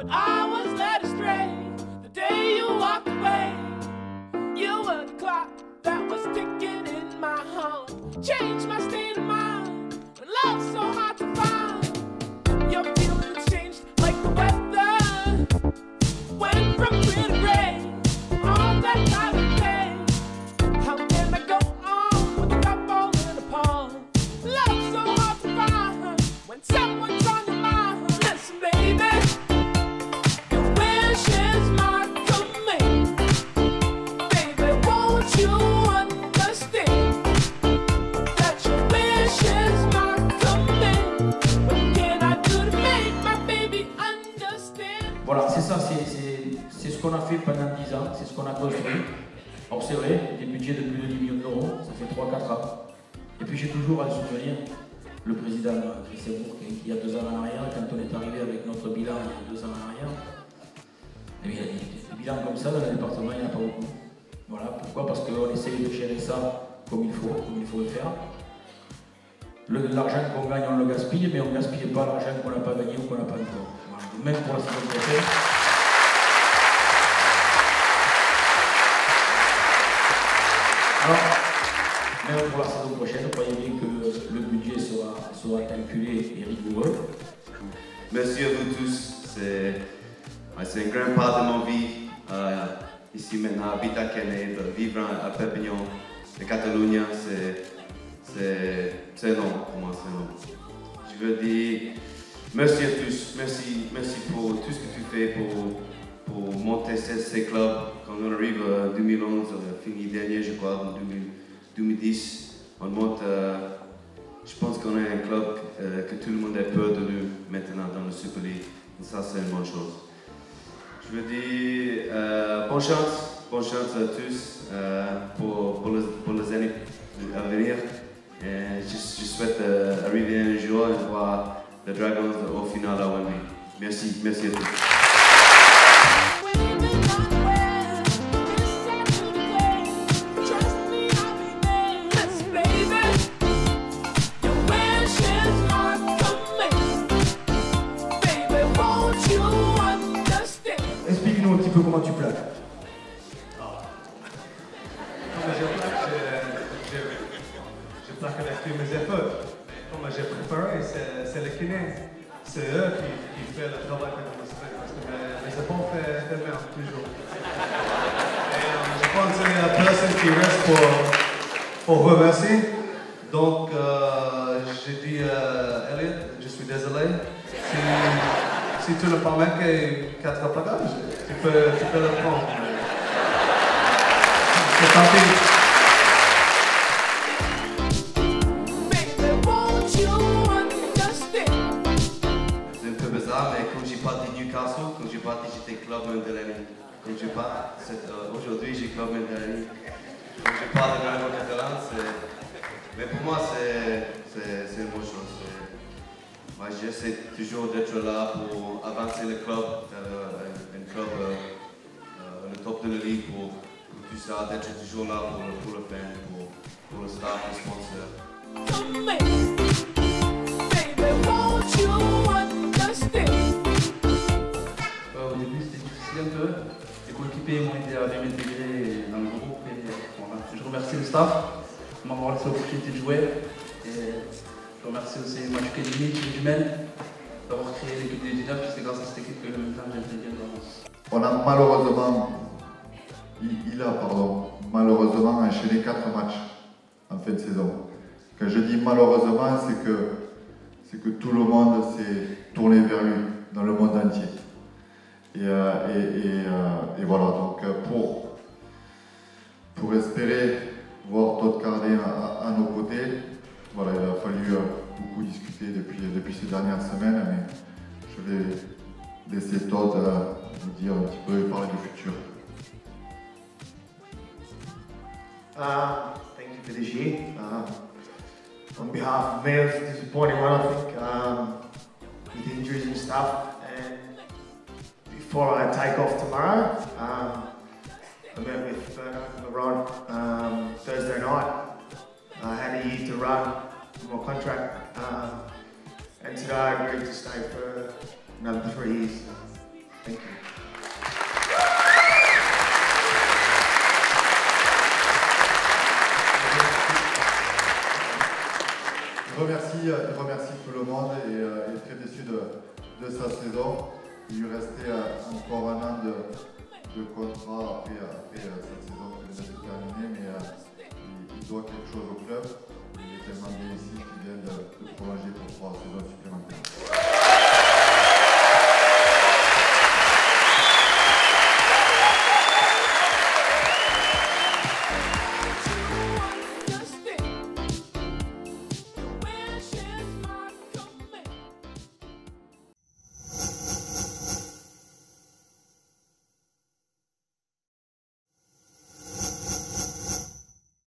I was led astray the day you walked away. You were the clock that was ticking in my heart. Changed my state of mind when love's so hard to find. Your feelings changed like the weather. Went from clear to gray on that time of day. How can I go on with the cup falling apart? Love's so hard to find when someone's on your mind. Listen, baby, your wish is my command. Baby, won't you understand that your wish is my command? What can I do to make my baby understand? Voilà, c'est ça, c'est ce qu'on a fait pendant 10 ans, c'est ce qu'on a construit. Alors c'est vrai, des budgets de plus de 10 millions d'euros, ça fait 3-4 ans. Et puis j'ai toujours un souvenir, le président Christian Bourquin, qui il y a 2 ans en arrière, quand on est arrivé avec notre bilan il y a 2 ans en arrière, et bien, des bilans comme ça dans le département, il n'y en a pas beaucoup. Voilà, pourquoi? Parce qu'on essaye de gérer ça comme il faut le faire. L'argent qu'on gagne, on le gaspille, mais on ne gaspille pas l'argent qu'on n'a pas gagné ou qu'on n'a pas encore. Voilà. Même pour la saison prochaine. Alors, même pour la saison prochaine, croyez bien que le budget sera calculé et rigoureux. Merci à vous tous. C'est une grande part de ma vie. Ici maintenant, habiter à Canet, vivre à Perpignan, de Catalogne, c'est énorme pour moi, c'est énorme. Je veux dire merci à tous, merci pour tout ce que tu fais pour monter ces clubs. Quand on arrive en 2011, fini dernier je crois, en 2010, on monte, je pense qu'on est un club que tout le monde a peur de nous maintenant dans le Super League. Et ça c'est une bonne chose. Je veux dire bonne chance à tous pour les années à venir. Et je souhaite arriver un jour et voir les Dragons au final à Wembley. Merci à tous. Explique-nous un petit peu comment tu plaques. Je plaque avec tous mes efforts. Comme j'ai préparé, c'est le kiné. C'est eux qui font le travail que nous faisons. Parce que mes épaules font de merde toujours. Et je pense que c'est la personne qui reste pour remercier. Donc, je dis Elliot, je suis désolé. Si tu ne permets que 4 plaquages, tu peux le prendre. C'est tant pis. Mais quand j'ai parti de Newcastle, quand j'ai parti, j'étais clubman de l'année. Quand je pars, aujourd'hui, j'ai clubman de l'année. Quand je pars de Dragon Catalan, mais pour moi, c'est une bonne chose. Moi, j'essaie toujours d'être là pour avancer le club, un club le top de la ligue, pour tout ça, d'être toujours là pour le fan, pour le staff, les sponsors. Au début c'était difficile un peu, les coéquipiers m'ont aidé à bien m'intégrer dans le groupe et voilà. Je remercie le staff de m'avoir laissé l'opportunité de jouer et je remercie aussi Mathieu Kedini, Thierry Dumel d'avoir créé l'équipe des 19, c'est grâce à cette équipe que maintenant j'ai intégré dans l'avance. On a malheureusement, il a malheureusement enchaîné 4 matchs en fin de saison. Quand je dis malheureusement, c'est que tout le monde s'est tourné vers lui dans le monde entier. Et voilà, donc pour espérer voir Todd Cardet à nos côtés, voilà, il a fallu beaucoup discuter depuis ces dernières semaines, mais je vais laisser Todd nous dire un petit peu et parler du futur. Thank you for this year. On behalf of me, it's a disappointing one, I think, with injuries and stuff. And before I take off tomorrow, I met with Ferno and LeRon Thursday night. I had a year to run for my contract, and today I agreed to stay for another 3 years. Thank you. Il remercie tout le monde et il est très déçu de sa saison. Il lui restait encore un an de contrat après cette saison qui vient de se terminer, mais il doit quelque chose au club. Il est tellement bien ici qu'il vient de prolonger pour 3 saisons supplémentaires.